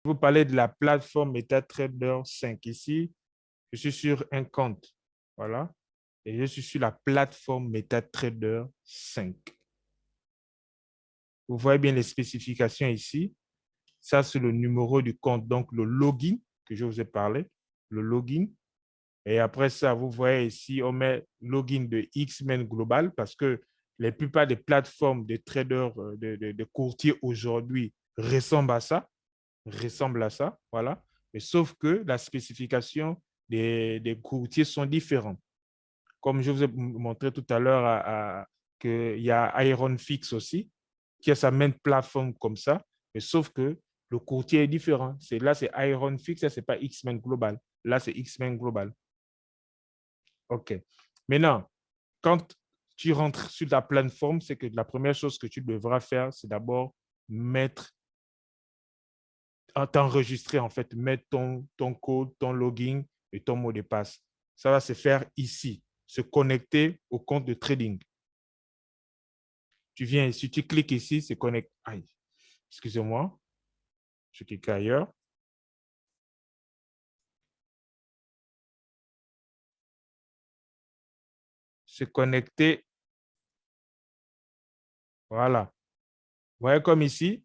vous parler de la plateforme MetaTrader 5. Ici, je suis sur un compte. Voilà. Et je suis sur la plateforme MetaTrader 5. Vous voyez bien les spécifications ici. Ça, c'est le numéro du compte, donc le login que je vous ai parlé, le login. Et après ça, vous voyez ici, on met login de X-Men Global parce que la plupart des plateformes de traders, de courtiers aujourd'hui ressemblent à ça. Voilà. Mais sauf que la spécification des courtiers sont différentes. Comme je vous ai montré tout à l'heure, qu'il y a Ironfix aussi, qui a sa même plateforme comme ça, mais sauf que le courtier est différent. Là, c'est Ironfix, ça, ce n'est pas X-Men Global. Là, c'est X-Men Global. OK. Maintenant, quand tu rentres sur ta plateforme, c'est que la première chose que tu devras faire, c'est d'abord t'enregistrer, en fait, mettre ton code, ton login et ton mot de passe. Ça va se faire ici, se connecter au compte de trading. Tu viens ici, tu cliques ici, se connecte. Aïe, excusez-moi, je clique ailleurs. Se connecter. Voilà. Vous voyez comme ici,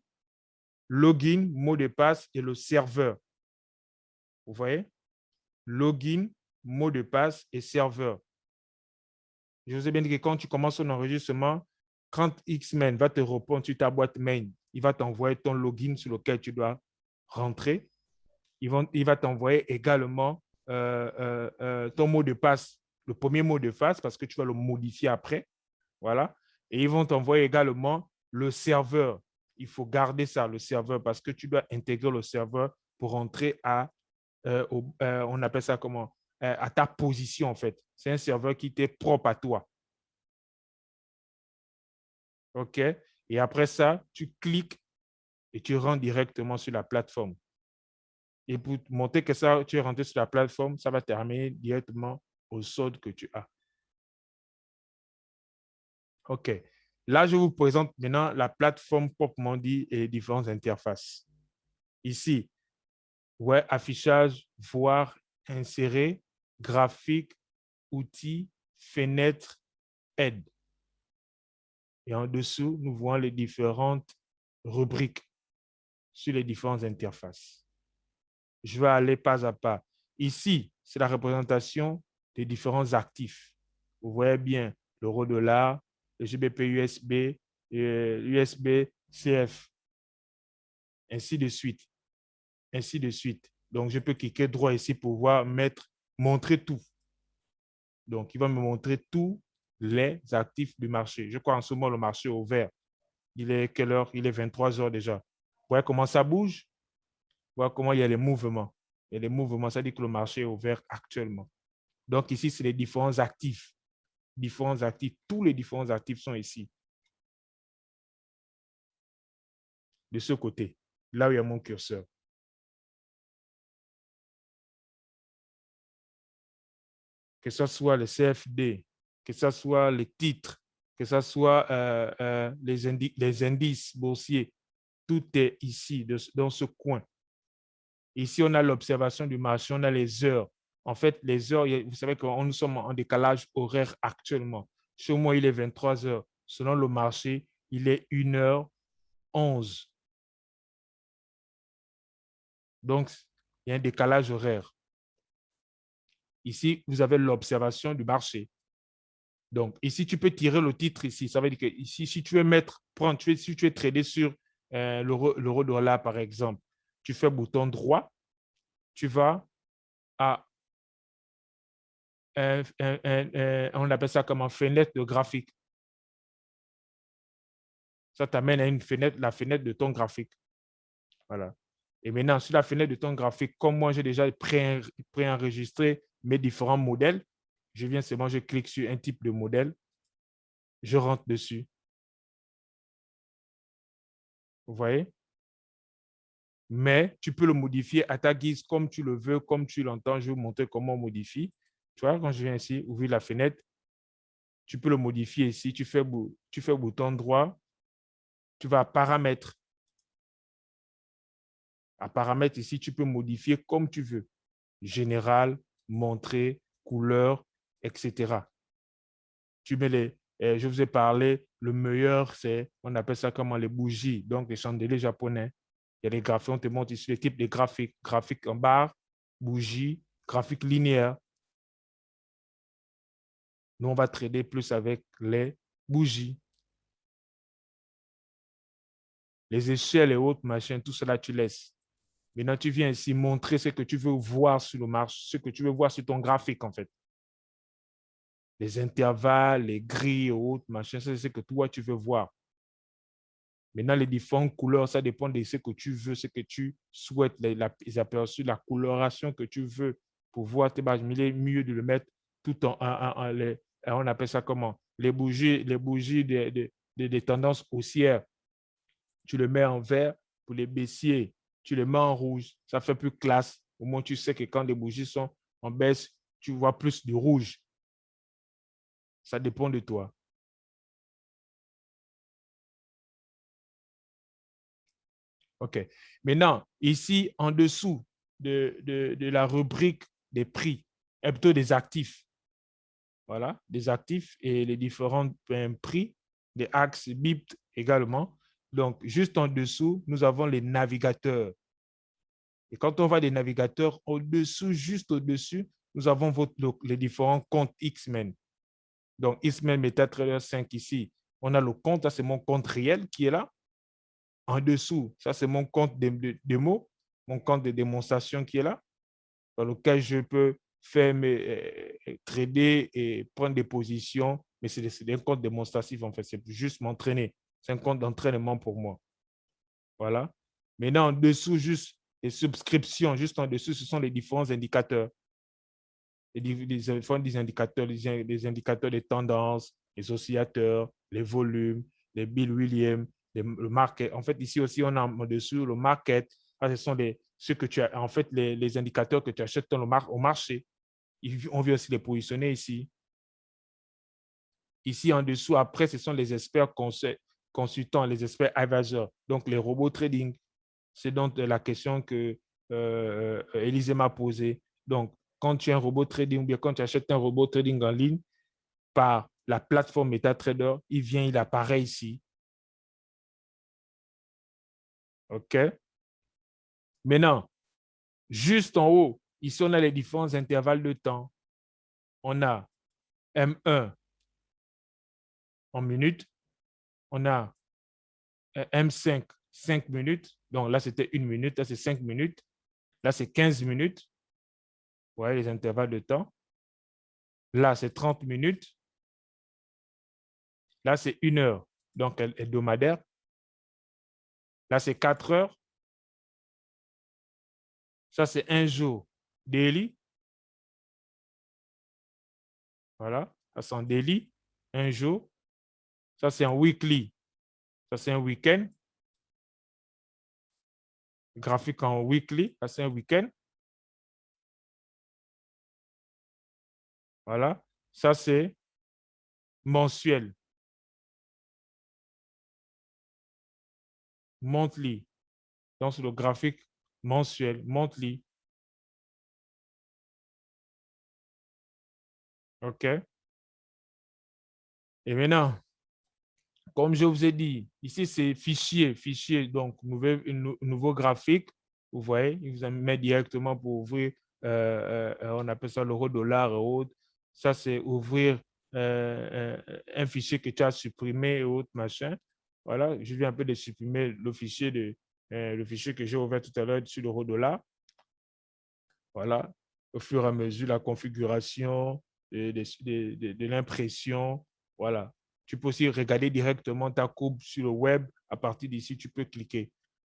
login, mot de passe et le serveur. Vous voyez? Login, mot de passe et serveur. Je vous ai bien dit que quand tu commences ton enregistrement, quand X-Men va te répondre sur ta boîte mail, il va t'envoyer ton login sur lequel tu dois rentrer. Il va t'envoyer également ton mot de passe, le premier mot de passe, parce que tu vas le modifier après. Voilà. Et ils vont t'envoyer également le serveur. Il faut garder ça, le serveur, parce que tu dois intégrer le serveur pour rentrer on appelle ça comment? À ta position, en fait. C'est un serveur qui t'est propre à toi. OK? Et après ça, tu cliques et tu rentres directement sur la plateforme. Et pour montrer que ça, tu es rentré sur la plateforme, ça va terminer directement au solde que tu as. OK. Là, je vous présente maintenant la plateforme proprement dit et les différentes interfaces. Ici, ouais, affichage, voir, insérer, graphique, outils, fenêtre, aide. Et en dessous, nous voyons les différentes rubriques sur les différentes interfaces. Je vais aller pas à pas. Ici, c'est la représentation des différents actifs. Vous voyez bien l'euro-dollar, le GBP-USB, l'USB-CF, ainsi de suite, ainsi de suite. Donc, je peux cliquer droit ici pour pouvoir montrer tout. Donc, il va me montrer tous les actifs du marché. Je crois en ce moment, le marché est ouvert. Il est quelle heure? Il est 23 heures déjà. Vous voyez comment ça bouge? Vous voyez comment il y a les mouvements. Il y a les mouvements, ça dit que le marché est ouvert actuellement. Donc, ici, c'est les différents actifs. Différents actifs. Tous les différents actifs sont ici. De ce côté, là où il y a mon curseur. Que ce soit le CFD, que ce soit les titres, que ce soit les indices boursiers, tout est ici, dans ce coin. Ici, on a l'observation du marché, on a les heures. En fait, les heures, vous savez que nous sommes en décalage horaire actuellement. Chez moi, il est 23 heures. Selon le marché, il est 1h11. Donc, il y a un décalage horaire. Ici, vous avez l'observation du marché. Donc, ici, tu peux tirer le titre ici. Ça veut dire que ici, si tu veux si tu veux trader sur l'euro-dollar, par exemple, tu fais bouton droit, tu vas à, on appelle ça comme une fenêtre de graphique. Ça t'amène à une fenêtre, la fenêtre de ton graphique. Voilà. Et maintenant, sur la fenêtre de ton graphique, comme moi, j'ai déjà préenregistré mes différents modèles, je viens seulement, je clique sur un type de modèle, je rentre dessus. Vous voyez? Mais tu peux le modifier à ta guise, comme tu le veux, comme tu l'entends. Je vais vous montrer comment on modifie. Tu vois, quand je viens ici, ouvrir la fenêtre, tu peux le modifier ici. Tu fais bouton droit, tu vas à paramètres. À paramètres ici, tu peux modifier comme tu veux. Général, montrer, couleur, etc. Tu mets je vous ai parlé, le meilleur, c'est, on appelle ça comment les bougies, donc les chandeliers japonais. Il y a des graphiques, on te montre ici les types de graphiques. Graphique en barre, bougie, graphique linéaire. Nous, on va trader plus avec les bougies. Les échelles et autres machins, tout cela, tu laisses. Maintenant, tu viens ici montrer ce que tu veux voir sur le marché, ce que tu veux voir sur ton graphique, en fait. Les intervalles, les grilles et autres machins, c'est ce que toi, tu veux voir. Maintenant, les différentes couleurs, ça dépend de ce que tu veux, ce que tu souhaites, les aperçus, la coloration que tu veux pour voir tes badges. Mais il est mieux de le mettre tout on appelle ça comment? Les bougies des tendances haussières. Tu le mets en vert pour les baissiers. Tu le mets en rouge. Ça fait plus classe. Au moins, tu sais que quand les bougies sont en baisse, tu vois plus de rouge. Ça dépend de toi. OK. Maintenant, ici, en dessous de la rubrique des prix, et plutôt des actifs. Voilà, des actifs et les différents prix, des axes BIP également. Donc, juste en dessous, nous avons les navigateurs. Et quand on va des navigateurs, au-dessous, juste au-dessus, nous avons les différents comptes X-Men. Donc, X-Men MetaTrader 5 ici. On a le compte, ça c'est mon compte réel qui est là. En dessous, ça c'est mon compte de démo, mon compte de démonstration qui est là, dans lequel je peux faire trader et prendre des positions, mais c'est un compte démonstratif en fait, c'est juste m'entraîner. C'est un compte d'entraînement pour moi. Voilà. Maintenant, en dessous, juste les subscriptions, juste en dessous, ce sont les différents indicateurs. Les indicateurs, les indicateurs des tendances, les oscillateurs, les volumes, les Bill Williams, le market. En fait, ici aussi, on a en dessous le market. Ça, ce sont ceux que tu as, en fait, les indicateurs que tu achètes au marché. On vient aussi les positionner ici. Ici, en dessous, après, ce sont les experts consultants, les experts advisors, donc les robots trading. C'est donc la question que Élisée m'a posée. Donc, quand tu as un robot trading ou bien quand tu achètes un robot trading en ligne par la plateforme MetaTrader, il vient, il apparaît ici. OK? Maintenant, juste en haut, ici, on a les différents intervalles de temps. On a M1 en minutes. On a M5, 5 minutes. Donc là, c'était 1 minute. Là, c'est 5 minutes. Là, c'est 15 minutes. Vous voyez les intervalles de temps. Là, c'est 30 minutes. Là, c'est 1 heure. Donc, hebdomadaire. Là, c'est 4 heures. Ça, c'est un jour daily. Voilà. Ça, c'est en daily. Un jour. Ça, c'est en weekly. Ça, c'est un week-end. Graphique en weekly. Ça, c'est un week-end. Voilà. Ça, c'est mensuel. Monthly. Donc, c'est le graphique mensuel. Monthly. OK. Et maintenant, comme je vous ai dit, ici, c'est fichier, donc nouveau graphique. Vous voyez, il vous met directement pour ouvrir, on appelle ça l'euro-dollar et autres. Ça, c'est ouvrir un fichier que tu as supprimé et autres, machin. Voilà, je viens un peu de supprimer le fichier que j'ai ouvert tout à l'heure sur l'euro-dollar. Voilà, au fur et à mesure, la configuration de l'impression, voilà. Tu peux aussi regarder directement ta courbe sur le web. À partir d'ici, tu peux cliquer.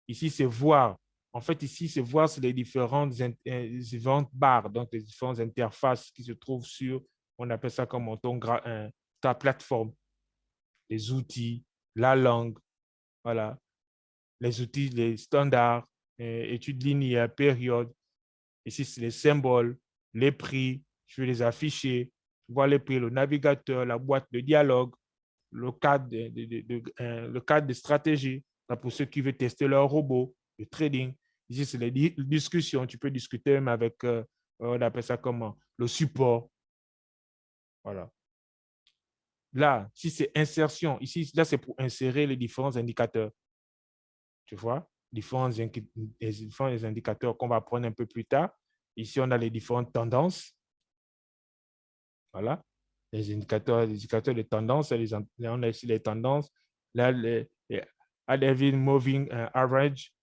Ici, c'est voir. En fait, ici, c'est voir les différentes barres, donc les différentes interfaces qui se trouvent sur, on appelle ça comme ta plateforme. Les outils, la langue, voilà. Les outils, les standards, études linéaires, période. Ici, c'est les symboles, les prix. Je vais les afficher. Voir les prix, le navigateur, la boîte de dialogue, le cadre le cadre de stratégie. Pour ceux qui veulent tester leur robot, le trading. Ici, c'est les discussions. Tu peux discuter même avec, on appelle ça comment? Le support. Voilà. Là, si c'est insertion, ici, là, c'est pour insérer les différents indicateurs. Tu vois? Différents indicateurs qu'on va prendre un peu plus tard. Ici, on a les différentes tendances. Voilà. Les indicateurs de tendance. On a ici les tendances. Là, les Adevin Moving Average,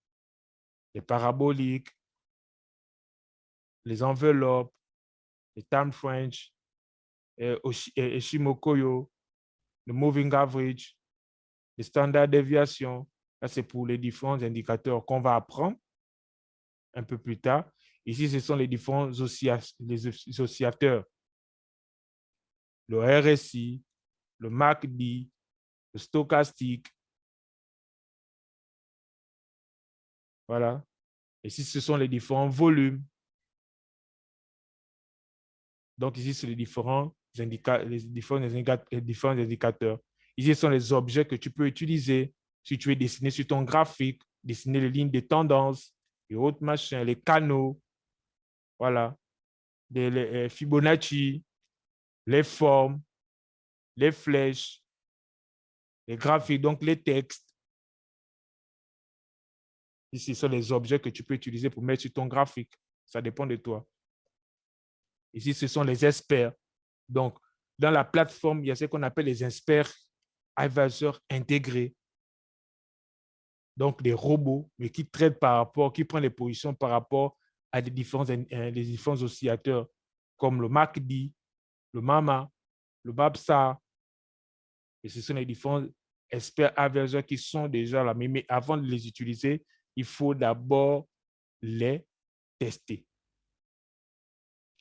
les paraboliques, les enveloppes, les time French, Shimokoyo, le moving average, les standards déviation. Là, c'est pour les différents indicateurs qu'on va apprendre un peu plus tard. Ici, ce sont les différents oscillateurs. Le RSI, le MACD, le stochastique. Voilà. Ici, ce sont les différents volumes. Donc, ici, c'est les différents indicateurs. Ici, ce sont les objets que tu peux utiliser si tu veux dessiner sur ton graphique, dessiner les lignes de tendance et autres machins, les canaux, voilà, les Fibonacci, les formes, les flèches, les graphiques, donc les textes. Ici, ce sont les objets que tu peux utiliser pour mettre sur ton graphique. Ça dépend de toi. Ici, ce sont les experts. Donc, dans la plateforme, il y a ce qu'on appelle les experts advisors intégrés. Donc, des robots, mais qui traitent par rapport, qui prennent les positions par rapport à des les différents oscillateurs, comme le MACD, le MAMA, le BABSA. Et ce sont les différents experts advisors qui sont déjà là. Mais avant de les utiliser, il faut d'abord les tester.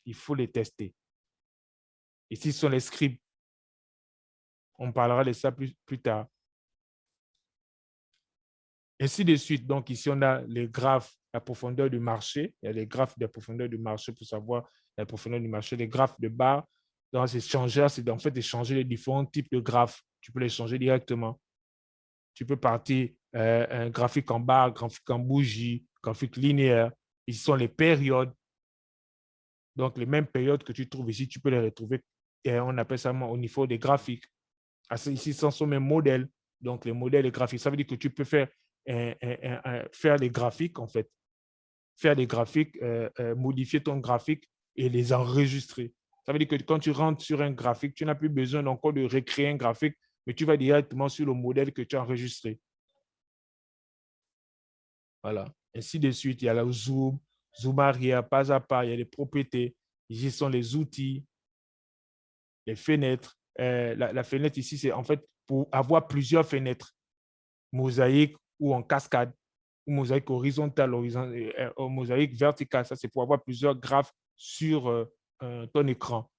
Il faut les tester. Ici, ce sont les scripts. On parlera de ça plus tard. Ainsi de suite. Donc, ici, on a les graphes, la profondeur du marché. Il y a les graphes de profondeur du marché pour savoir la profondeur du marché. Les graphes de barre. Dans ces changeurs, c'est en fait de changer les différents types de graphes. Tu peux les changer directement. Tu peux partir un graphique en barre, graphique en bougie, graphique linéaire. Ici sont les périodes. Donc, les mêmes périodes que tu trouves ici, tu peux les retrouver. Et on appelle ça au niveau des graphiques. Ici, ce sont mes modèles. Donc, les modèles et graphiques. Ça veut dire que tu peux faire des graphiques, en fait. Faire des graphiques, modifier ton graphique et les enregistrer. Ça veut dire que quand tu rentres sur un graphique, tu n'as plus besoin encore de recréer un graphique, mais tu vas directement sur le modèle que tu as enregistré. Voilà. Ainsi de suite, il y a le zoom, zoom arrière, pas à pas, il y a les propriétés. Ici sont les outils, les fenêtres. La fenêtre ici, c'est en fait pour avoir plusieurs fenêtres, mosaïque ou en cascade, ou mosaïque horizontale, mosaïque verticale. Ça, c'est pour avoir plusieurs graphes sur ton écran.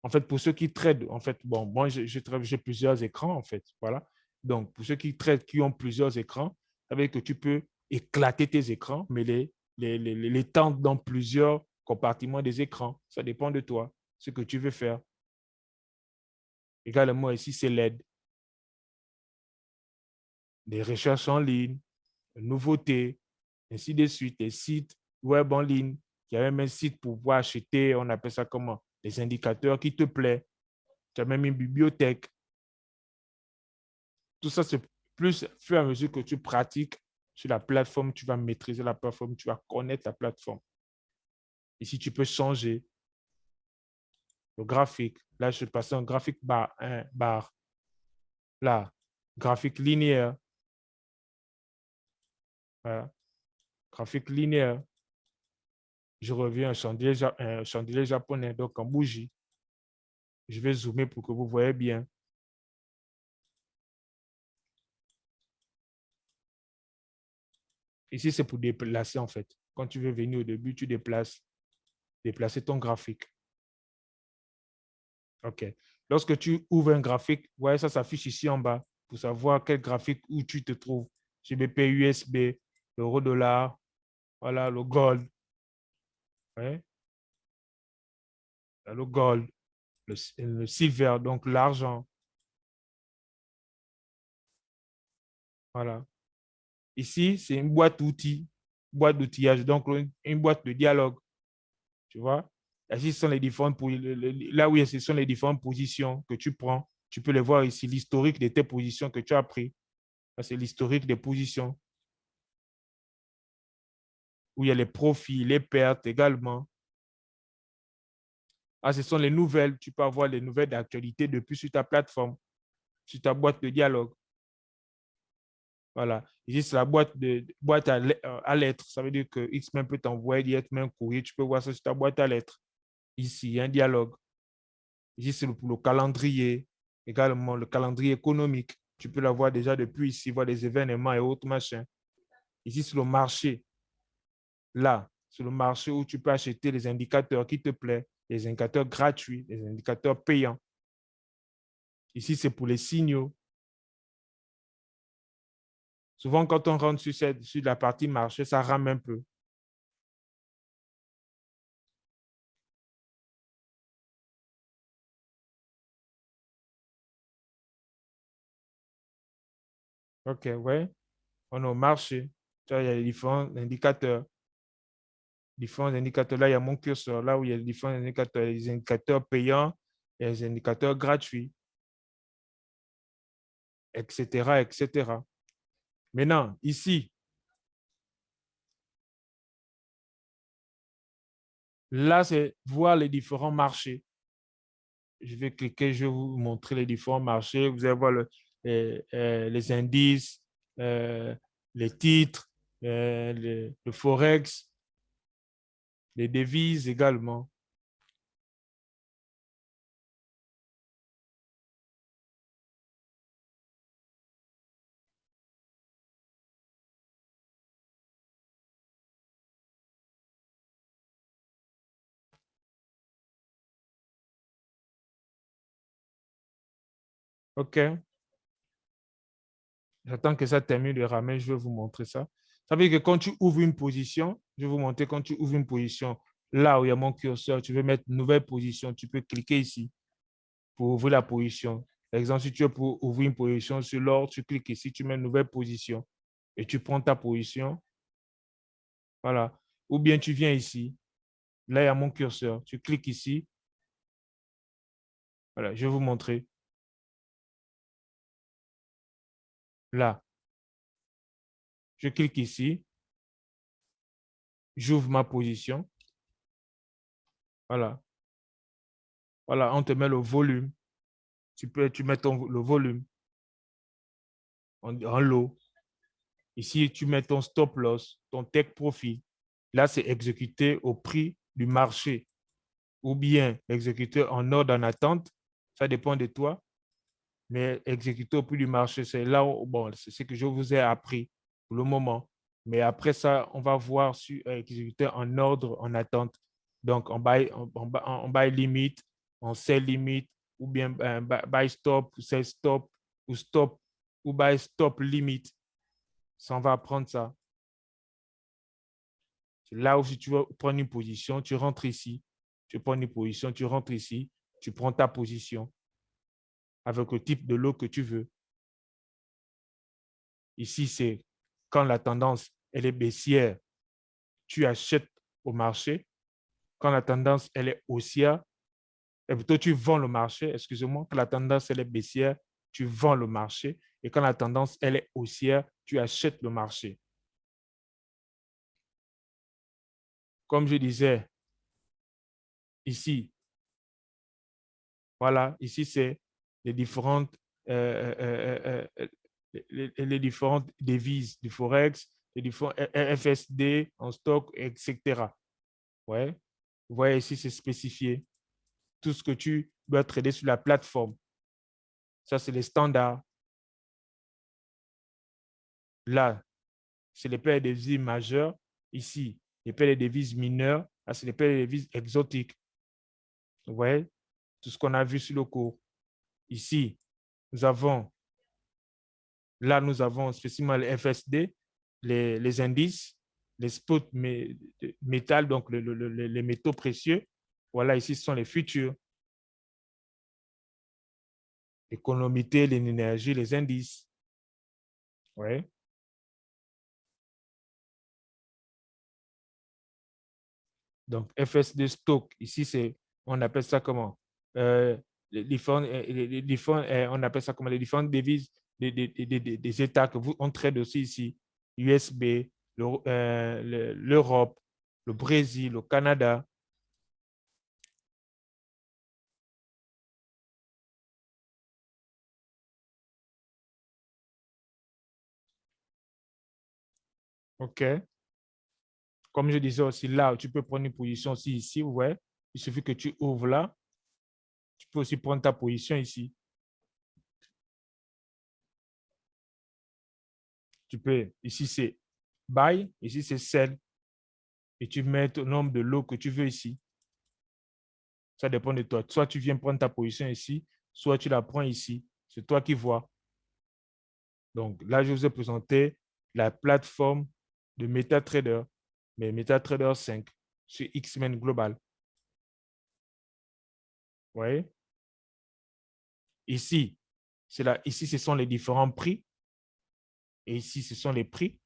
En fait, pour ceux qui traitent, en fait, bon, moi, j'ai plusieurs écrans, en fait, voilà. Donc, pour ceux qui traitent, qui ont plusieurs écrans, ça veut dire que tu peux éclater tes écrans, mais les tendre dans plusieurs compartiments des écrans. Ça dépend de toi, ce que tu veux faire. Également, ici, c'est l'aide. Des recherches en ligne, nouveautés, ainsi de suite, des sites web en ligne. Il y a même un site pour pouvoir acheter, on appelle ça comment? Des indicateurs qui te plaisent. Tu as même une bibliothèque. Tout ça, c'est plus au fur et à mesure que tu pratiques sur la plateforme, tu vas maîtriser la plateforme, tu vas connaître la plateforme. Ici, tu peux changer le graphique. Là, je passe un graphique bar, un bar. Là, graphique linéaire. Voilà. Graphique linéaire. Je reviens à un chandelier japonais, donc en bougie. Je vais zoomer pour que vous voyez bien. Ici, c'est pour déplacer, en fait. Quand tu veux venir au début, tu déplacer ton graphique. OK. Lorsque tu ouvres un graphique, ouais, ça s'affiche ici en bas pour savoir quel graphique où tu te trouves. GBP, USB, l'euro-dollar, voilà, le gold. Ouais, le gold, le silver, donc l'argent. Voilà. Ici, c'est une boîte d'outils. boîte d'outillage, donc une boîte de dialogue. Tu vois? Ici, ce sont les différentes, là où ce sont les différentes positions que tu prends. Tu peux les voir ici, l'historique de tes positions que tu as prises. C'est l'historique des positions où il y a les profits, les pertes également. Ah, ce sont les nouvelles. Tu peux avoir les nouvelles d'actualité depuis sur ta plateforme, sur ta boîte de dialogue. Voilà. Ici, c'est la boîte à lettres. Ça veut dire que X-Men peut t'envoyer directement un courrier. Tu peux voir ça sur ta boîte à lettres. Ici, il y a un dialogue. Ici, c'est pour le calendrier. Également, le calendrier économique. Tu peux l'avoir déjà depuis ici, voir les événements et autres machins. Ici, c'est le marché. Là, c'est le marché où tu peux acheter les indicateurs qui te plaisent, les indicateurs gratuits, les indicateurs payants. Ici, c'est pour les signaux. Souvent, quand on rentre sur la partie marché, ça rame un peu. OK, ouais. On est au marché. Tu vois, il y a les différents indicateurs. Différents indicateurs. Là, il y a mon curseur. Là où il y a les différents indicateurs. Les indicateurs payants et les indicateurs gratuits, etc., etc. Maintenant, ici, là, c'est voir les différents marchés. Je vais cliquer, je vais vous montrer les différents marchés. Vous allez voir les indices, euh, les titres, le Forex, les devises également. OK. J'attends que ça termine de ramer, je vais vous montrer ça. Ça veut dire que quand tu ouvres une position, je vais vous montrer quand tu ouvres une position, là où il y a mon curseur, tu veux mettre une nouvelle position, tu peux cliquer ici pour ouvrir la position. Par exemple, si tu veux pour ouvrir une position sur l'or, tu cliques ici, tu mets une nouvelle position et tu prends ta position. Voilà. Ou bien tu viens ici, là il y a mon curseur, tu cliques ici. Voilà, je vais vous montrer. Là, je clique ici, j'ouvre ma position. Voilà. Voilà, on te met le volume. Tu mets le volume en lot. Ici, tu mets ton stop loss, ton take profit. Là, c'est exécuté au prix du marché ou bien exécuté en ordre en attente. Ça dépend de toi. Mais exécuté au prix du marché, c'est là où, bon, c'est ce que je vous ai appris pour le moment. Mais après ça, on va voir sur exécuter en ordre en attente. Donc, en buy limit, en sell limit, ou bien buy stop, ou sell stop, ou stop, ou buy stop limit. Ça, on va apprendre ça. C'est là où si tu veux prendre une position, tu rentres ici. Tu prends une position, tu rentres ici. Tu prends ta position avec le type de lot que tu veux. Ici, c'est quand la tendance elle est baissière, tu achètes au marché. Quand la tendance elle est haussière, et plutôt tu vends le marché, excusez-moi, quand la tendance elle est baissière, tu vends le marché. Et quand la tendance elle est haussière, tu achètes le marché. Comme je disais, ici, voilà, ici, c'est les différentes, euh, euh, euh, les différentes devises du Forex, les différents FSD en stock, etc. Ouais. Vous voyez ici, c'est spécifié. Tout ce que tu dois trader sur la plateforme. Ça, c'est les standards. Là, c'est les paires de devises majeures. Ici, les paires de devises mineures. Là, c'est les paires de devises exotiques. Vous voyez tout ce qu'on a vu sur le cours. Ici, nous avons là, nous avons spécifiquement les FSD, les indices, les spots métal, donc les métaux précieux. Voilà, ici, ce sont les futurs. L'économité, l'énergie, les indices. Ouais. Donc, FSD stock, ici, on appelle ça comment? Les différents, on appelle ça comment? Les différentes devises des États que on trade aussi ici. USB, l'Europe, le Brésil, le Canada. OK. Comme je disais aussi, là, tu peux prendre une position aussi ici, ouais. Il suffit que tu ouvres là. Tu peux aussi prendre ta position ici. Tu peux, ici c'est buy, ici c'est sell. Et tu mets le nombre de lots que tu veux ici. Ça dépend de toi. Soit tu viens prendre ta position ici, soit tu la prends ici. C'est toi qui vois. Donc là, je vous ai présenté la plateforme de MetaTrader, mais MetaTrader 5 sur X-Men Global. Vous voyez? Ici, ici, ce sont les différents prix. Et ici, ce sont les prix.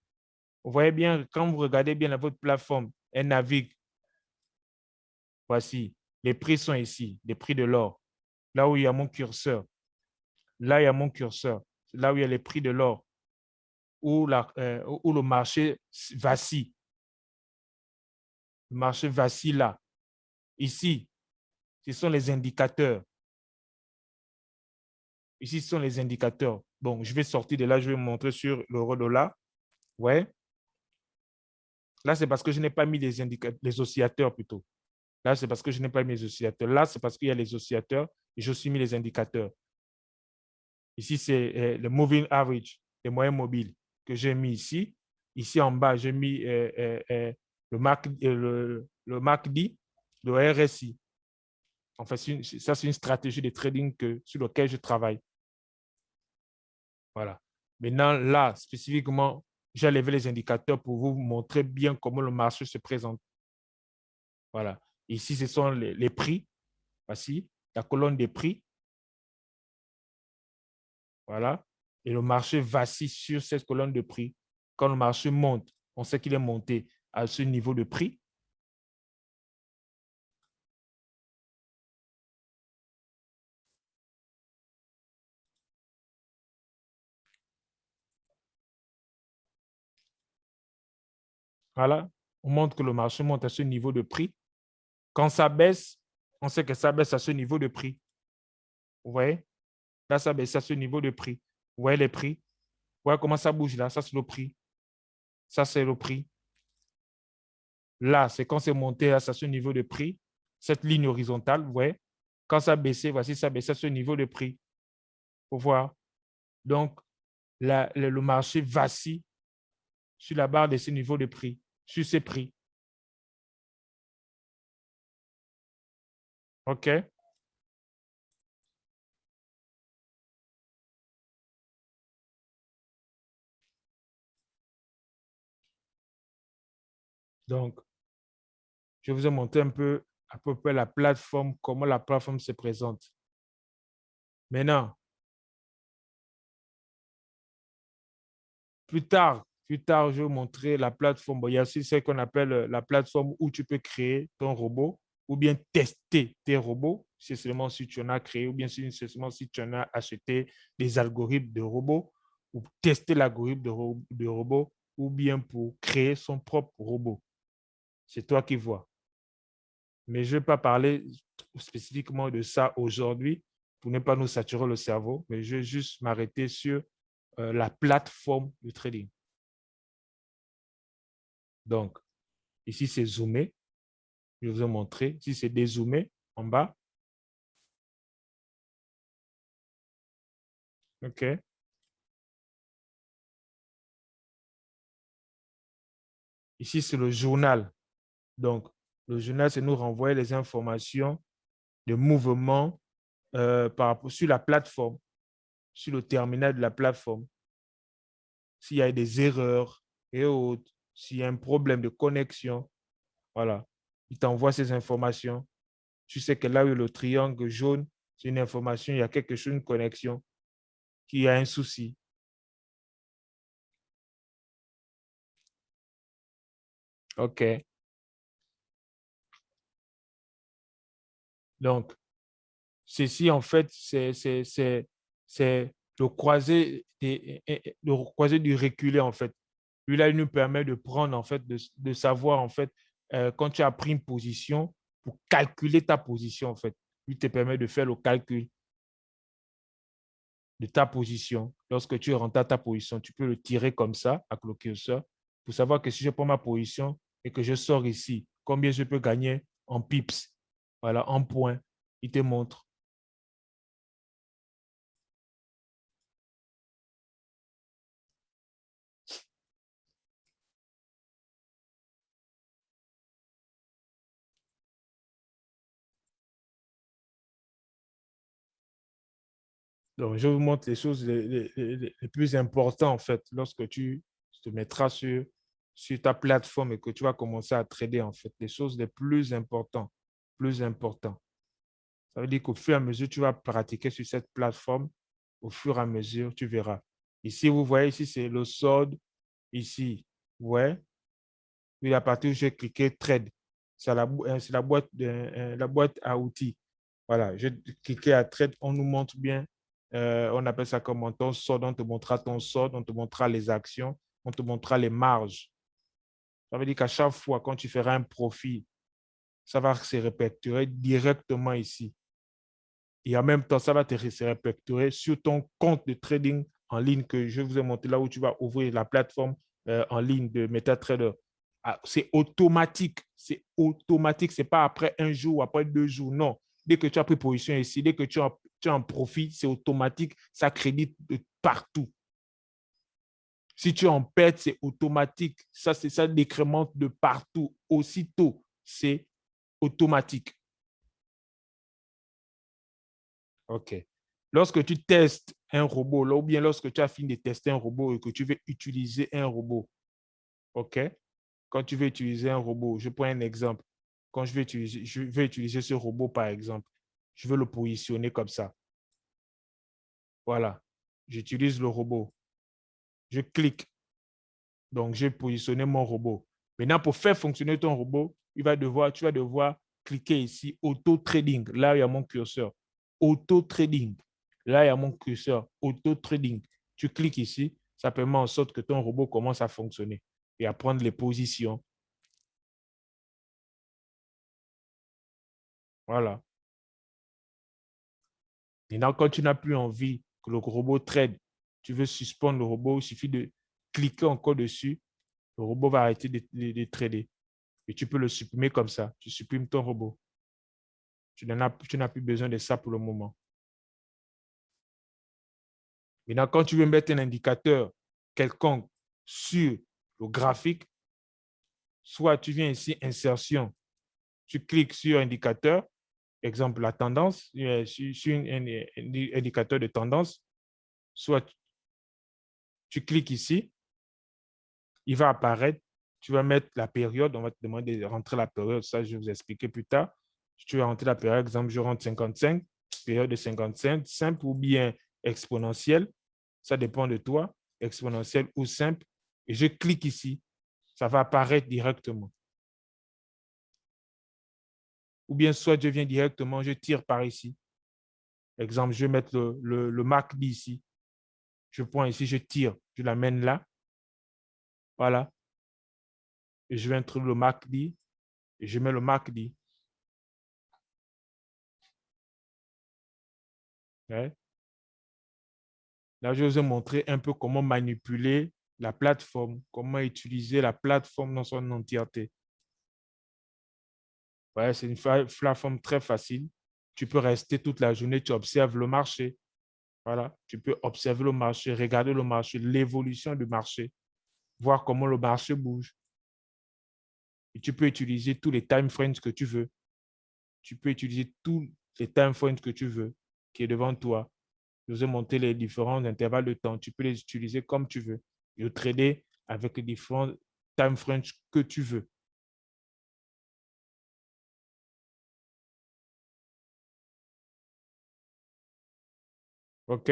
Vous voyez bien, quand vous regardez bien votre plateforme, elle navigue. Voici, les prix sont ici, les prix de l'or. Là où il y a mon curseur. Là, il y a mon curseur. Là où il y a les prix de l'or. Où le marché vacille. Le marché vacille là. Ici, ce sont les indicateurs. Ici, ce sont les indicateurs. Bon, je vais sortir de là, je vais vous montrer sur l'euro-dollar. Ouais. Là, c'est parce que je n'ai pas mis les oscillateurs plutôt. Là, c'est parce que je n'ai pas mis les oscillateurs. Là, c'est parce qu'il y a les oscillateurs et je suis mis les indicateurs. Ici, c'est le moving average, les moyens mobiles que j'ai mis ici. Ici, en bas, j'ai mis le MACD, le RSI. En fait, ça, c'est une stratégie de trading sur laquelle je travaille. Voilà. Maintenant, là, spécifiquement, j'ai levé les indicateurs pour vous montrer bien comment le marché se présente. Voilà. Ici, ce sont les prix. Voici la colonne des prix. Voilà. Et le marché vacille sur cette colonne de prix. Quand le marché monte, on sait qu'il est monté à ce niveau de prix. Voilà. On montre que le marché monte à ce niveau de prix. Quand ça baisse, on sait que ça baisse à ce niveau de prix. Vous voyez? Là, ça baisse à ce niveau de prix. Vous voyez les prix? Vous voyez comment ça bouge là? Ça, c'est le prix. Ça, c'est le prix. Là, c'est quand c'est monté à ce niveau de prix, cette ligne horizontale, vous voyez? Quand ça baissait, voici, ça baissait à ce niveau de prix. Vous voyez? Donc, le marché vacille sur la barre de ce niveau de prix, sur ces prix. OK? Donc, je vous ai montré un peu à peu près la plateforme, comment la plateforme se présente. Maintenant, plus tard, je vais vous montrer la plateforme. Bon, il y a aussi ce qu'on appelle la plateforme où tu peux créer ton robot ou bien tester tes robots, c'est seulement si tu en as créé ou bien c'est seulement si tu en as acheté des algorithmes de robots ou tester l'algorithme de robot ou bien pour créer son propre robot. C'est toi qui vois. Mais je ne vais pas parler spécifiquement de ça aujourd'hui pour ne pas nous saturer le cerveau, mais je vais juste m'arrêter sur la plateforme de trading. Donc, ici, c'est zoomé. Je vous ai montré. Ici, c'est dézoomé en bas. OK. Ici, c'est le journal. Donc, le journal, c'est nous renvoyer les informations de mouvement sur la plateforme, sur le terminal de la plateforme. S'il y a des erreurs et autres, s'il y a un problème de connexion, voilà. Il t'envoie ces informations. Tu sais que là où le triangle jaune, c'est une information, il y a quelque chose, une connexion, qu'il y a un souci. OK. Donc, ceci, en fait, c'est le croisé, le croisé du reculé, en fait. Lui, là, il nous permet de prendre, en fait, de savoir, en fait, quand tu as pris une position, pour calculer ta position, en fait. Lui te permet de faire le calcul de ta position. Lorsque tu rentres à ta position, tu peux le tirer comme ça, avec le curseur, pour savoir que si je prends ma position et que je sors ici, combien je peux gagner en pips. Voilà, en points. Il te montre. Donc, je vous montre les choses les plus importantes, en fait, lorsque tu te mettras sur ta plateforme et que tu vas commencer à trader, en fait, les choses les plus importantes, plus importantes. Ça veut dire qu'au fur et à mesure, tu vas pratiquer sur cette plateforme, au fur et à mesure, tu verras. Ici, vous voyez, ici, c'est le solde. Ici, ouais. Puis à partir où j'ai cliqué Trade, c'est la boîte à outils. Voilà, j'ai cliqué à Trade, on nous montre bien, on appelle ça comme ton solde, on te montrera ton solde, on te montrera les actions, on te montrera les marges. Ça veut dire qu'à chaque fois, quand tu feras un profit, ça va se répercuter directement ici. Et en même temps, ça va se répercuter sur ton compte de trading en ligne que je vous ai montré là où tu vas ouvrir la plateforme en ligne de MetaTrader. Ah, c'est automatique. C'est automatique. Ce n'est pas après un jour ou après 2 jours. Non. Dès que tu as pris position ici, dès que tu en profites, c'est automatique. Ça crédite de partout. Si tu en perds, c'est automatique. Ça décrémente de partout. Aussitôt, c'est automatique. OK. Lorsque tu testes un robot, là, ou bien lorsque tu as fini de tester un robot et que tu veux utiliser un robot, OK? Quand tu veux utiliser un robot, je prends un exemple. Quand je veux utiliser ce robot, par exemple, je veux le positionner comme ça. Voilà. J'utilise le robot. Je clique. Donc, j'ai positionné mon robot. Maintenant, pour faire fonctionner ton robot, tu vas devoir cliquer ici, Auto Trading. Là, il y a mon curseur. Auto Trading. Là, il y a mon curseur. Auto Trading. Tu cliques ici, ça permet en sorte que ton robot commence à fonctionner et à prendre les positions. Voilà. Maintenant, quand tu n'as plus envie que le robot trade, tu veux suspendre le robot, il suffit de cliquer encore dessus. Le robot va arrêter de trader. Et tu peux le supprimer comme ça. Tu supprimes ton robot. Tu n'as plus besoin de ça pour le moment. Maintenant, quand tu veux mettre un indicateur quelconque sur le graphique, soit tu viens ici, insertion, tu cliques sur indicateur, exemple la tendance, sur un indicateur de tendance, soit tu cliques ici, il va apparaître, tu vas mettre la période, on va te demander de rentrer la période, ça je vais vous expliquer plus tard. Si tu veux rentrer la période, exemple, je rentre 55, période de 55, simple ou bien exponentielle, ça dépend de toi, exponentielle ou simple, et je clique ici, ça va apparaître directement. Ou bien soit je viens directement, je tire par ici. Exemple, je vais mettre le MACD ici. Je prends ici, je tire, je l'amène là. Voilà. Et je vais introduire le MACD et je mets le MACD. Ouais. Là, je vous ai montré un peu comment manipuler la plateforme, comment utiliser la plateforme dans son entièreté. Ouais, c'est une plateforme très facile. Tu peux rester toute la journée, tu observes le marché. Voilà, tu peux observer le marché, regarder le marché, l'évolution du marché, voir comment le marché bouge. Et tu peux utiliser tous les time frames que tu veux. Tu peux utiliser tous les time frames que tu veux qui est devant toi. Je vous ai montré les différents intervalles de temps. Tu peux les utiliser comme tu veux. Et trader avec les différents time frames que tu veux. OK?